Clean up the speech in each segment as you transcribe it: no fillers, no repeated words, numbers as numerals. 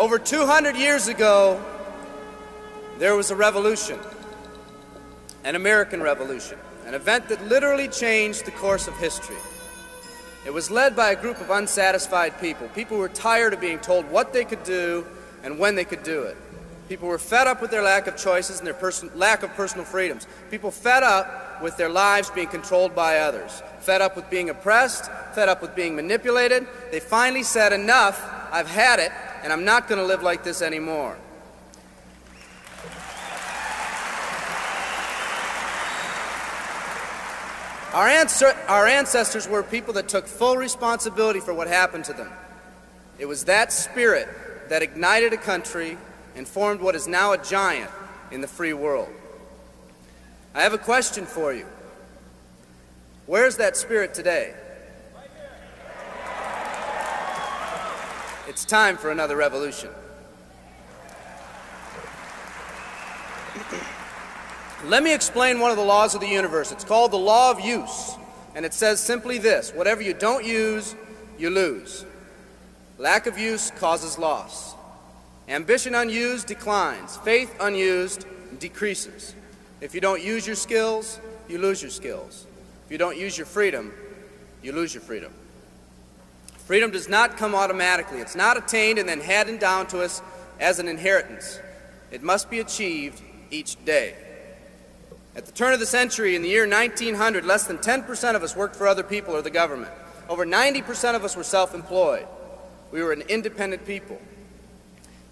Over 200 years ago, there was a revolution, an American Revolution, an event that literally changed the course of history. It was led by a group of unsatisfied people. People who were tired of being told what they could do and when they could do it. People were fed up with their lack of choices and their lack of personal freedoms. People fed up with their lives being controlled by others. Fed up with being oppressed, fed up with being manipulated. They finally said, enough, I've had it, and I'm not going to live like this anymore. Our ancestors were people that took full responsibility for what happened to them. It was that spirit that ignited a country and formed what is now a giant in the free world. I have a question for you. Where's that spirit today? It's time for another revolution. Let me explain one of the laws of the universe. It's called the law of use, and it says simply this: whatever you don't use, you lose. Lack of use causes loss. Ambition unused declines. Faith unused decreases. If you don't use your skills, you lose your skills. If you don't use your freedom, you lose your freedom. Freedom does not come automatically. It's not attained and then handed down to us as an inheritance. It must be achieved each day. At the turn of the century, in the year 1900, less than 10% of us worked for other people or the government. Over 90% of us were self-employed. We were an independent people.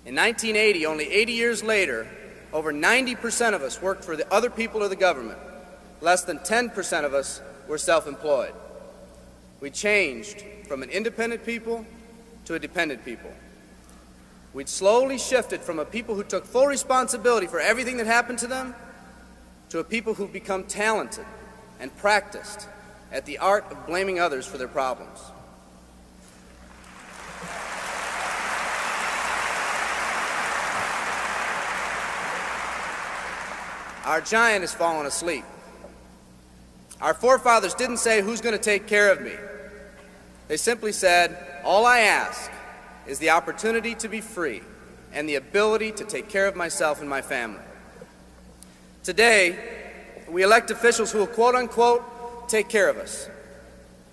In 1980, only 80 years later, over 90% of us worked for the other people or the government. Less than 10% of us were self-employed. We changed from an independent people to a dependent people. We'd slowly shifted from a people who took full responsibility for everything that happened to them to a people who've become talented and practiced at the art of blaming others for their problems. Our giant has fallen asleep. Our forefathers didn't say, who's going to take care of me? They simply said, all I ask is the opportunity to be free and the ability to take care of myself and my family. Today, we elect officials who will, quote-unquote, take care of us.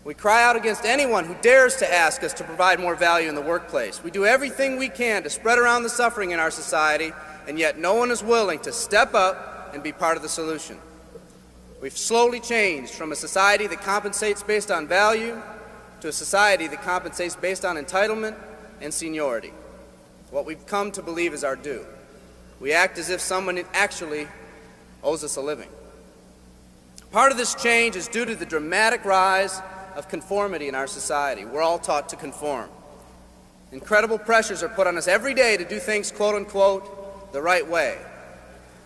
We cry out against anyone who dares to ask us to provide more value in the workplace. We do everything we can to spread around the suffering in our society, and yet no one is willing to step up and be part of the solution. We've slowly changed from a society that compensates based on value to a society that compensates based on entitlement and seniority. What we've come to believe is our due. We act as if someone actually owes us a living. Part of this change is due to the dramatic rise of conformity in our society. We're all taught to conform. Incredible pressures are put on us every day to do things, quote-unquote, the right way.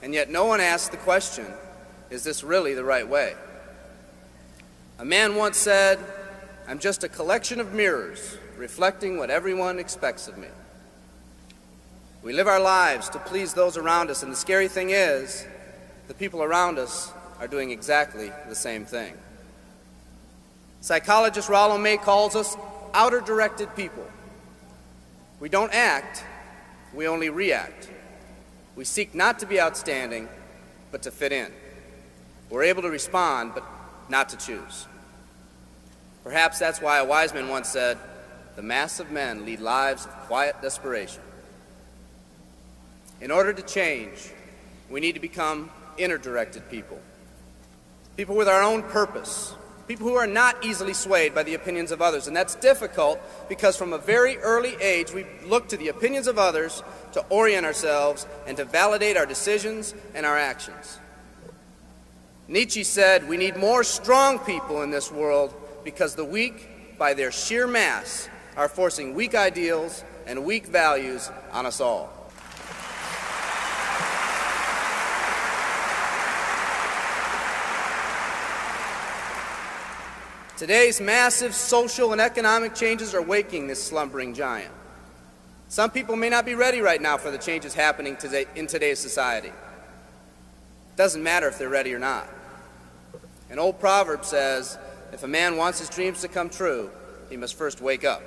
And yet no one asks the question, is this really the right way? A man once said, I'm just a collection of mirrors reflecting what everyone expects of me. We live our lives to please those around us, and the scary thing is, the people around us are doing exactly the same thing. Psychologist Rollo May calls us outer-directed people. We don't act, we only react. We seek not to be outstanding, but to fit in. We're able to respond, but not to choose. Perhaps that's why a wise man once said, the mass of men lead lives of quiet desperation. In order to change, we need to become inner-directed people. People with our own purpose. People who are not easily swayed by the opinions of others. And that's difficult because from a very early age we look to the opinions of others to orient ourselves and to validate our decisions and our actions. Nietzsche said we need more strong people in this world because the weak, by their sheer mass, are forcing weak ideals and weak values on us all. Today's massive social and economic changes are waking this slumbering giant. Some people may not be ready right now for the changes happening today in today's society. It doesn't matter if they're ready or not. An old proverb says, if a man wants his dreams to come true, he must first wake up.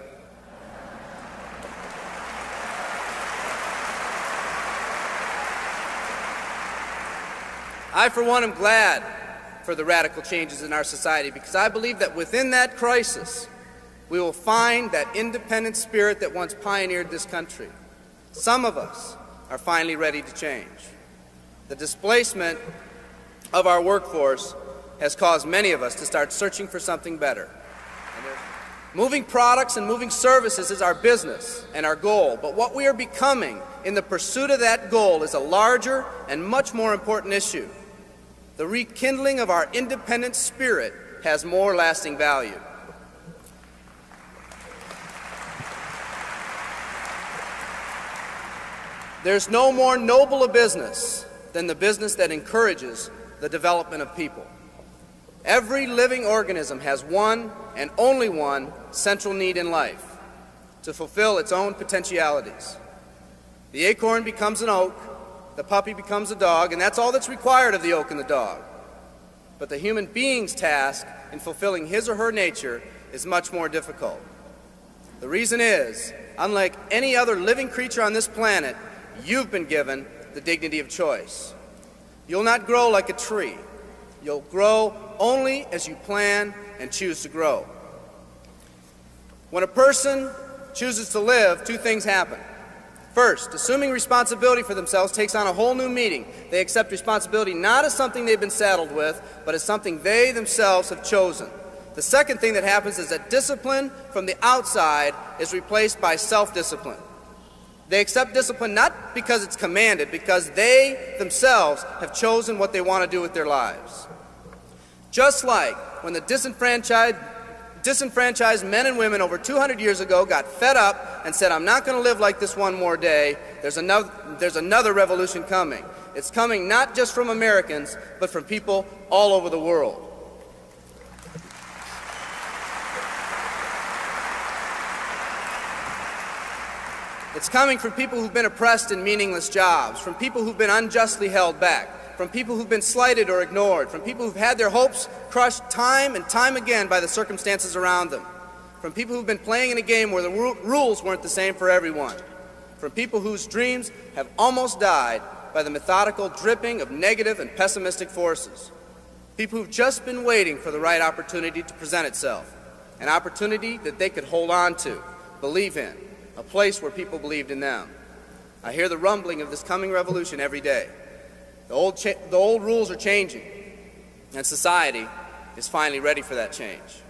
I, for one, am glad for the radical changes in our society because I believe that within that crisis, we will find that independent spirit that once pioneered this country. Some of us are finally ready to change. The displacement of our workforce has caused many of us to start searching for something better. Moving products and moving services is our business and our goal, but what we are becoming in the pursuit of that goal is a larger and much more important issue. The rekindling of our independent spirit has more lasting value. There's no more noble a business than the business that encourages the development of people. Every living organism has one and only one central need in life: to fulfill its own potentialities. The acorn becomes an oak, the puppy becomes a dog, and that's all that's required of the oak and the dog. But the human being's task in fulfilling his or her nature is much more difficult. The reason is, unlike any other living creature on this planet, you've been given the dignity of choice. You'll not grow like a tree. You'll grow only as you plan and choose to grow. When a person chooses to live, two things happen. First, assuming responsibility for themselves takes on a whole new meaning. They accept responsibility not as something they've been saddled with, but as something they themselves have chosen. The second thing that happens is that discipline from the outside is replaced by self-discipline. They accept discipline not because it's commanded, because they themselves have chosen what they want to do with their lives. Just like when the disenfranchised men and women over 200 years ago got fed up and said, "I'm not going to live like this one more day," there's another revolution coming. It's coming not just from Americans, but from people all over the world. It's coming from people who've been oppressed in meaningless jobs, from people who've been unjustly held back, from people who've been slighted or ignored, from people who've had their hopes crushed time and time again by the circumstances around them, from people who've been playing in a game where the rules weren't the same for everyone, from people whose dreams have almost died by the methodical dripping of negative and pessimistic forces, people who've just been waiting for the right opportunity to present itself, an opportunity that they could hold on to, believe in, a place where people believed in them. I hear the rumbling of this coming revolution every day. The old rules are changing, and society is finally ready for that change.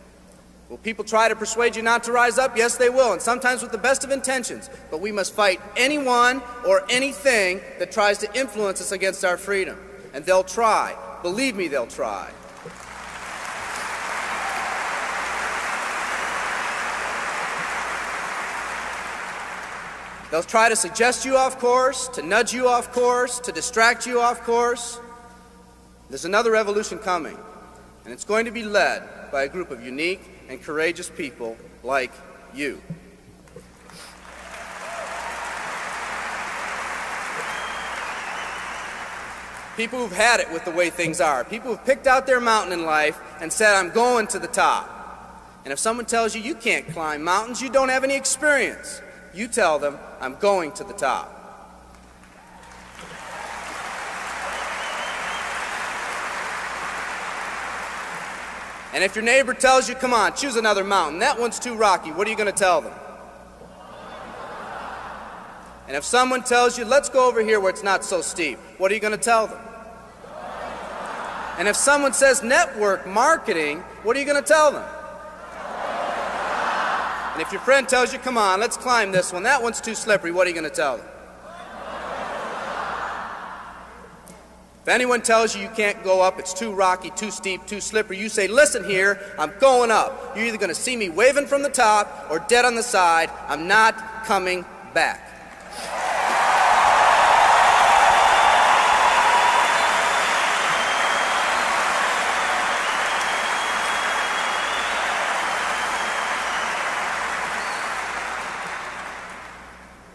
Will people try to persuade you not to rise up? Yes, they will, and sometimes with the best of intentions. But we must fight anyone or anything that tries to influence us against our freedom. And they'll try. Believe me, they'll try. They'll try to suggest you off course, to nudge you off course, to distract you off course. There's another revolution coming, and it's going to be led by a group of unique and courageous people like you. People who've had it with the way things are. People who've picked out their mountain in life and said, "I'm going to the top." And if someone tells you you can't climb mountains, you don't have any experience. You tell them, "I'm going to the top." And if your neighbor tells you, "Come on, choose another mountain, that one's too rocky," what are you going to tell them? And if someone tells you, "Let's go over here where it's not so steep," what are you going to tell them? And if someone says network marketing, what are you going to tell them? And if your friend tells you, "Come on, let's climb this one, that one's too slippery," what are you going to tell them? If anyone tells you you can't go up, it's too rocky, too steep, too slippery, you say, "Listen here, I'm going up. You're either going to see me waving from the top or dead on the side. I'm not coming back."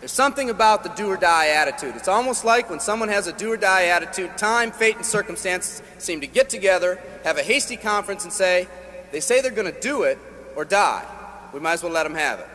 There's something about the do-or-die attitude. It's almost like when someone has a do-or-die attitude, time, fate, and circumstances seem to get together, have a hasty conference, and say, they say they're going to do it or die. We might as well let them have it.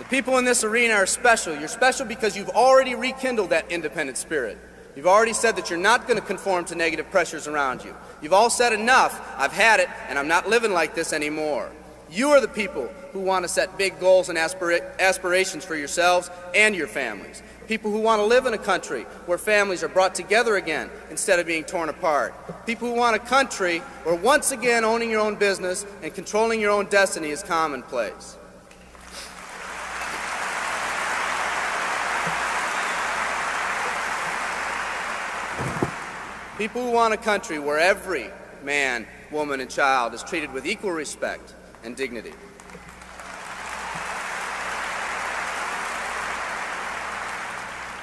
The People in this arena are special. You're special because you've already rekindled that independent spirit. You've already said that you're not going to conform to negative pressures around you. You've all said enough, I've had it, and I'm not living like this anymore. You are the people who want to set big goals and aspirations for yourselves and your families. People who want to live in a country where families are brought together again instead of being torn apart. People who want a country where once again owning your own business and controlling your own destiny is commonplace. People who want a country where every man, woman, and child is treated with equal respect and dignity.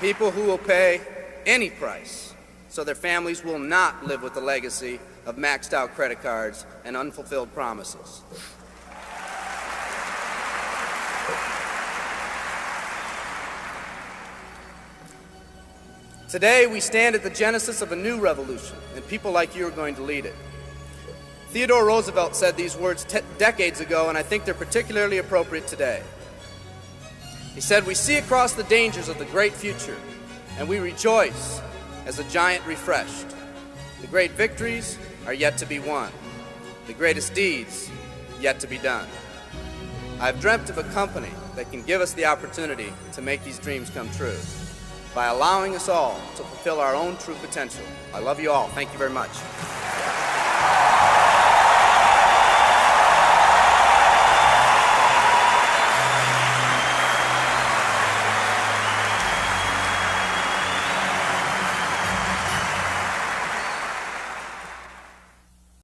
People who will pay any price so their families will not live with the legacy of maxed out credit cards and unfulfilled promises. Today, we stand at the genesis of a new revolution, and people like you are going to lead it. Theodore Roosevelt said these words decades ago, and I think they're particularly appropriate today. He said, "We see across the dangers of the great future, and we rejoice as a giant refreshed. The great victories are yet to be won, the greatest deeds yet to be done. I've dreamt of a company that can give us the opportunity to make these dreams come true by allowing us all to fulfill our own true potential. I love you all. Thank you very much."